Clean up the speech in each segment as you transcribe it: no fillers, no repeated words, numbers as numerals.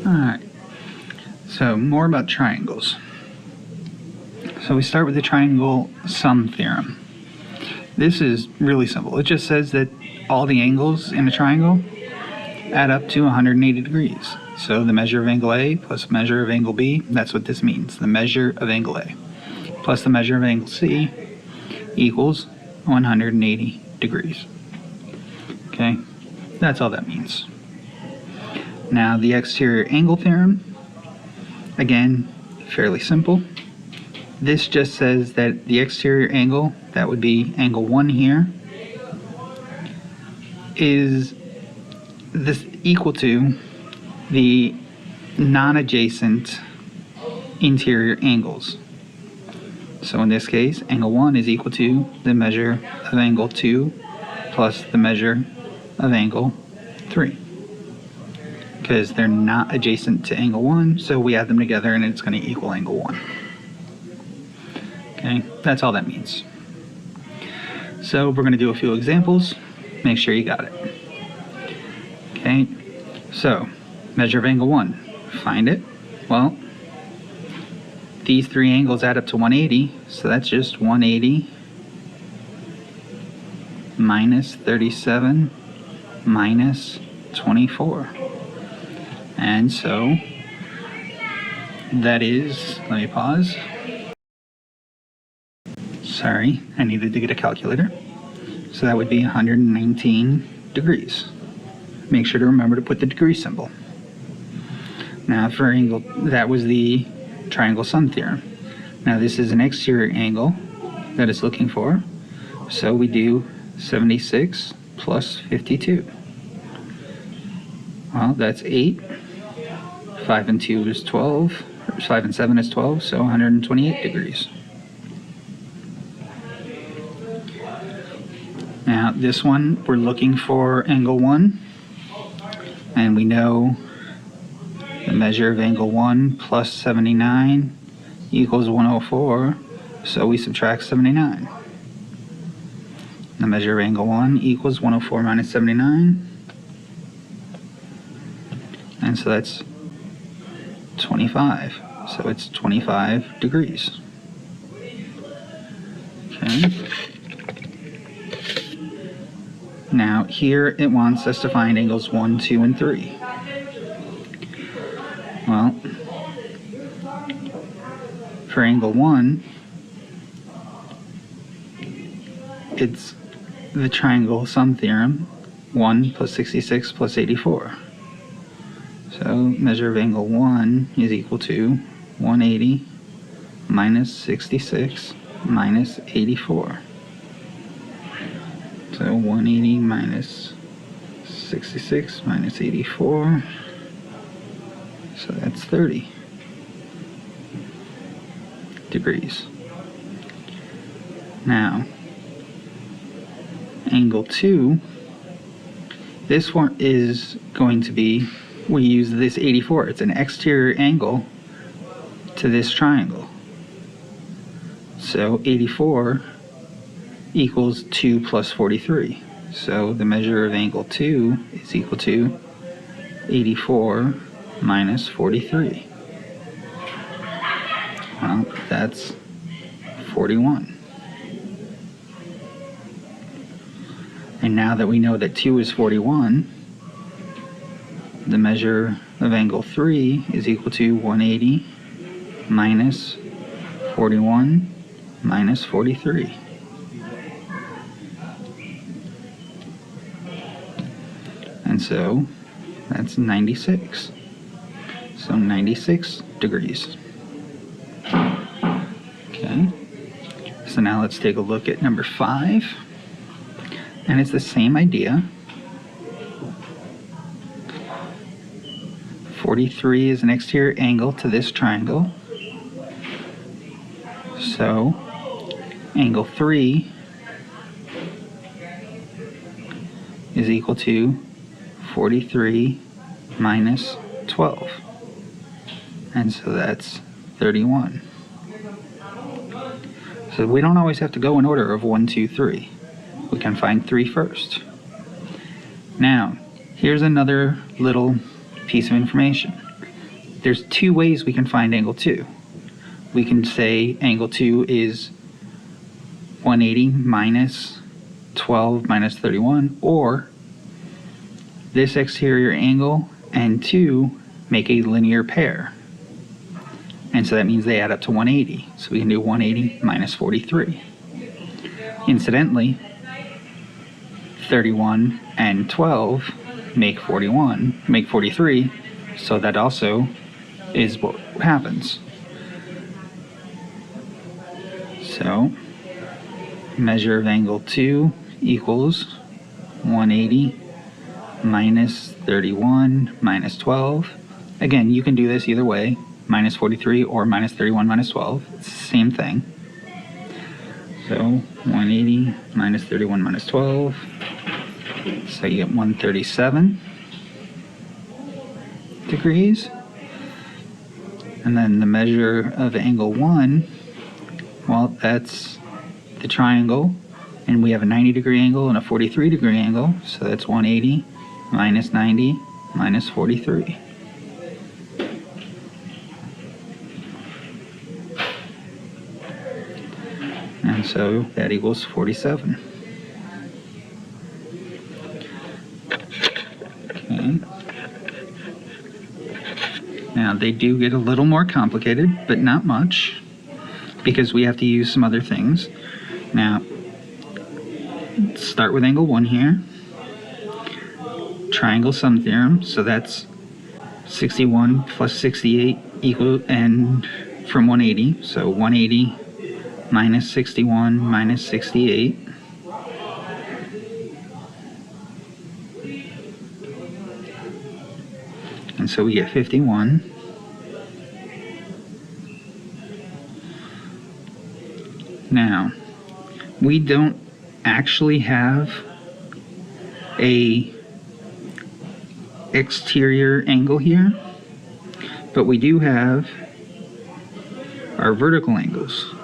Alright, so more about triangles. So we start with the triangle sum theorem. This is really simple. It just says that all the angles in a triangle add up to 180 degrees. So the measure of angle A plus the measure of angle B, that's what this means. The measure of angle A plus the measure of angle C equals 180 degrees. Okay, that's all that means. Now the exterior angle theorem, again, fairly simple. This just says that the exterior angle, that would be angle 1 here, is this equal to the non-adjacent interior angles. So in this case, angle 1 is equal to the measure of angle 2 plus the measure of angle 3. Because they're not adjacent to angle 1, so we add them together and it's going to equal angle 1. Okay, that's all that means. So we're going to do a few examples. Make sure you got it. Okay, so measure of angle 1. Find it. Well, these three angles add up to 180, so that's just 180 minus 37 minus 24. And so that is, let me pause. Sorry, I needed to get a calculator. So that would be 119 degrees. Make sure to remember to put the degree symbol. Now for angle, that was the triangle sum theorem. Now this is an exterior angle that it's looking for. So we do 76 plus 52. Well, that's 8. 5 and 2 is 12. 5 and 7 is 12, so 128 degrees. Now this one, we're looking for angle 1, and we know the measure of angle 1 plus 79 equals 104, so we subtract 79. The measure of angle 1 equals 104 minus 79, and so that's 25, so it's 25 degrees. Okay. Now here it wants us to find angles 1, 2, and 3. Well, for angle 1, it's the triangle sum theorem, 1 plus 66 plus 84. So measure of angle 1 is equal to 180 minus 66 minus 84. So 180 minus 66 minus 84, so that's 30 degrees. Now, angle 2, this one is going to be, we use this 84, it's an exterior angle to this triangle. So 84 equals 2 plus 43. So the measure of angle 2 is equal to 84 minus 43. Well, that's 41. And now that we know that 2 is 41, the measure of angle 3 is equal to 180 minus 41 minus 43. And so that's 96. So 96 degrees. Okay. So now let's take a look at number 5. And it's the same idea. 43 is an exterior angle to this triangle. So angle 3 is equal to 43 minus 12. And so that's 31. So we don't always have to go in order of 1, 2, 3. We can find 3 first. Now, here's another little piece of information. there's two ways we can find angle 2. We can say angle 2 is 180 minus 12 minus 31, or this exterior angle and 2 make a linear pair. And so that means they add up to 180. So we can do 180 minus 43. Incidentally, 31 and 12 make 43, so that also is what happens. So, measure of angle 2 equals 180 minus 31 minus 12. Again, you can do this either way, minus 43 or minus 31 minus 12. It's the same thing. So 180 minus 31 minus 12. So you get 137 degrees. And then the measure of angle 1, well, that's the triangle. And we have a 90-degree angle and a 43-degree angle. So that's 180 minus 90 minus 43. And so that equals 47. Okay. Now they do get a little more complicated, but not much, because we have to use some other things. Now, let's start with angle 1 here. Triangle sum theorem, so that's 61 plus 68 equal, and from 180, so 180 minus 61 minus 68. And so we get 51. Now, we don't actually have a exterior angle here, but we do have our vertical angles.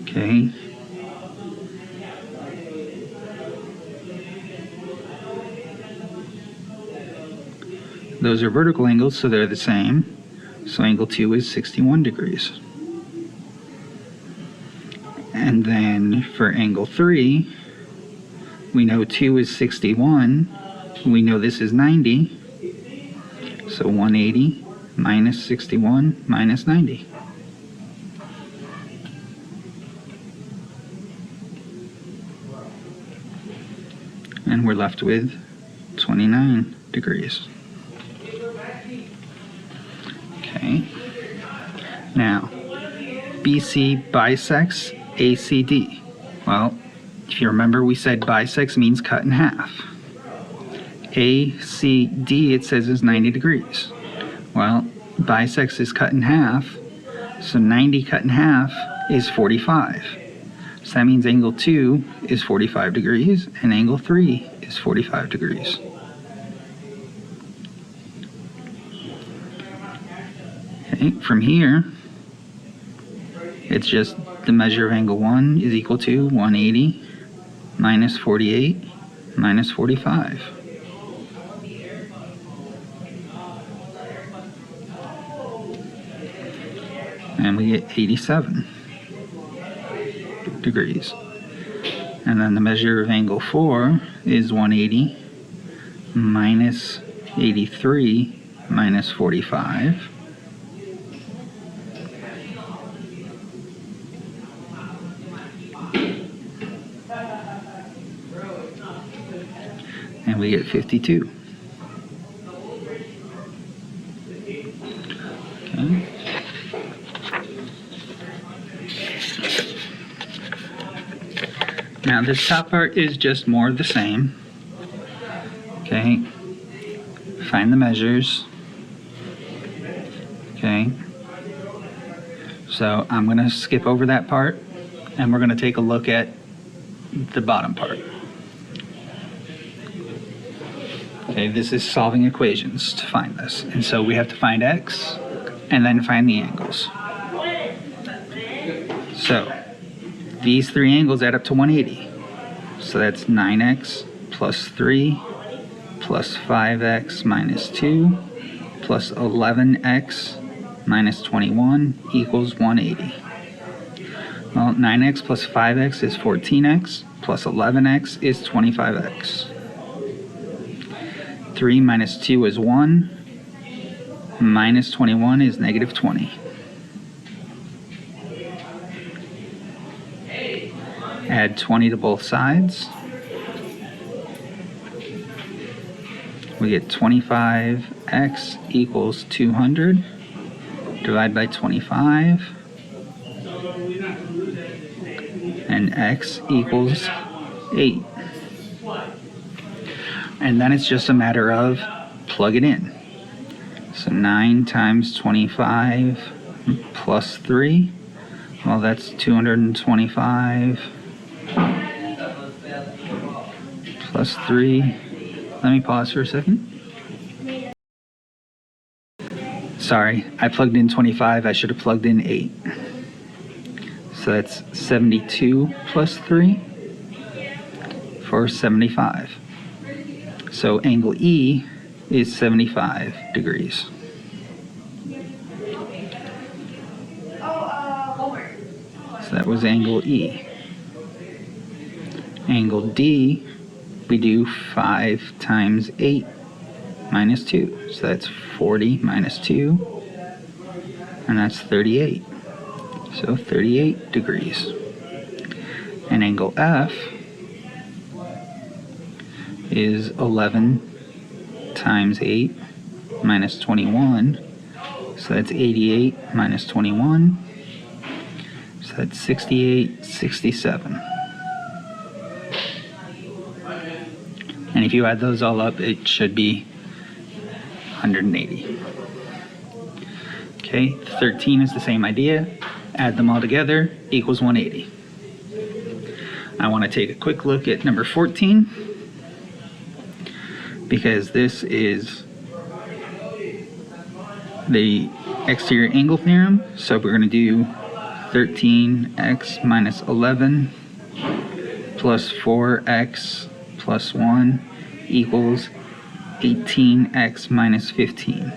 Okay. Those are vertical angles, so they're the same. So angle 2 is 61 degrees. And then for angle 3, we know 2 is 61. We know this is 90. So 180 minus 61 minus 90. And we're left with 29 degrees. Okay. Now, BC bisects ACD. Well, if you remember, we said bisects means cut in half. ACD, it says, is 90 degrees. Well, bisects is cut in half, so 90 cut in half is 45. So that means angle 2 is 45 degrees, and angle 3 is 45 degrees. Okay, from here, it's just the measure of angle 1 is equal to 180 minus 48 minus 45. And we get 87 degrees. And then the measure of angle 4 is 180 minus 83 minus 45. And we get 52. Okay. Now this top part is just more of the same. Okay. Find the measures. Okay. So I'm going to skip over that part, and we're going to take a look at the bottom part. Okay, this is solving equations to find this. And so we have to find x and then find the angles. So these three angles add up to 180. So that's 9x plus 3 plus 5x minus 2 plus 11x minus 21 equals 180. Well, 9x plus 5x is 14x, plus 11x is 25x. 3 minus 2 is 1, minus 21 is negative 20. Add 20 to both sides. We get 25x equals 200. Divide by 25. And x equals 8. And then it's just a matter of plug it in. So 9 times 25 plus 3. Well, that's 225 plus 3. Let me pause for a second. Sorry, I plugged in 25. I should have plugged in 8. So that's 72 plus 3 for 75. So angle E is 75 degrees. So that was angle E. Angle D, we do 5 times 8 minus 2. So that's 40 minus 2, and that's 38. So 38 degrees. And angle F is 11 times 8 minus 21. So that's 88 minus 21. So that's 68, 67. And if you add those all up, it should be 180. Okay, 13 is the same idea. Add them all together, equals 180. I want to take a quick look at number 14, because this is the exterior angle theorem. So we're going to do 13x minus 11 plus 4x plus 1 equals 18x minus 15.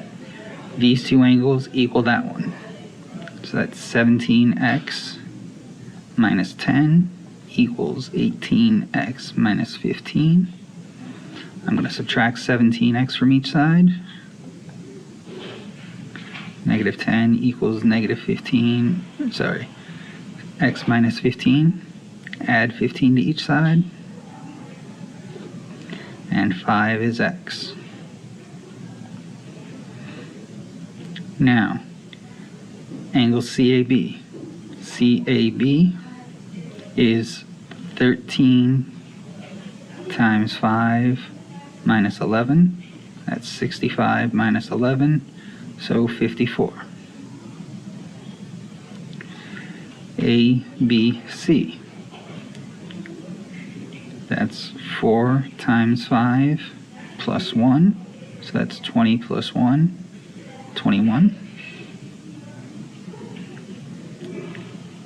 These two angles equal that one. So that's 17x minus 10 equals 18x minus 15. I'm going to subtract 17x from each side. Negative 10 equals negative 15, sorry, x minus 15. Add 15 to each side. And 5 is x. Now, angle CAB. CAB is 13 times 5 minus 11. That's 65 minus 11, so 54. ABC. That's 4 times 5 plus 1, so that's 20 plus 1, 21.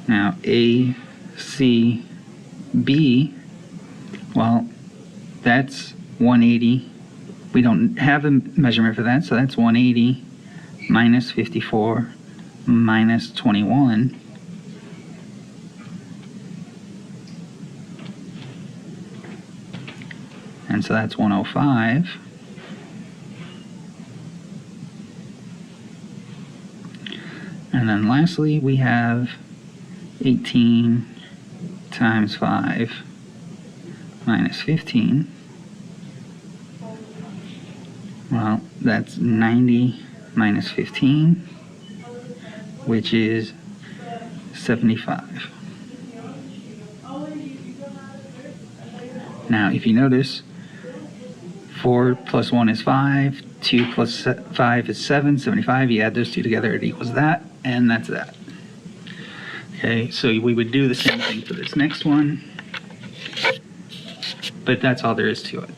Now ACB, well, that's 180. We don't have a measurement for that, so that's 180 minus 54 minus 21. And so that's 105. And then lastly, we have 18 times 5 minus 15. Well, that's 90 minus 15, which is 75. Now, if you notice, 4 plus 1 is 5, 2 plus 5 is 7, 75. You add those two together, it equals that, and that's that. Okay, so we would do the same thing for this next one, but that's all there is to it.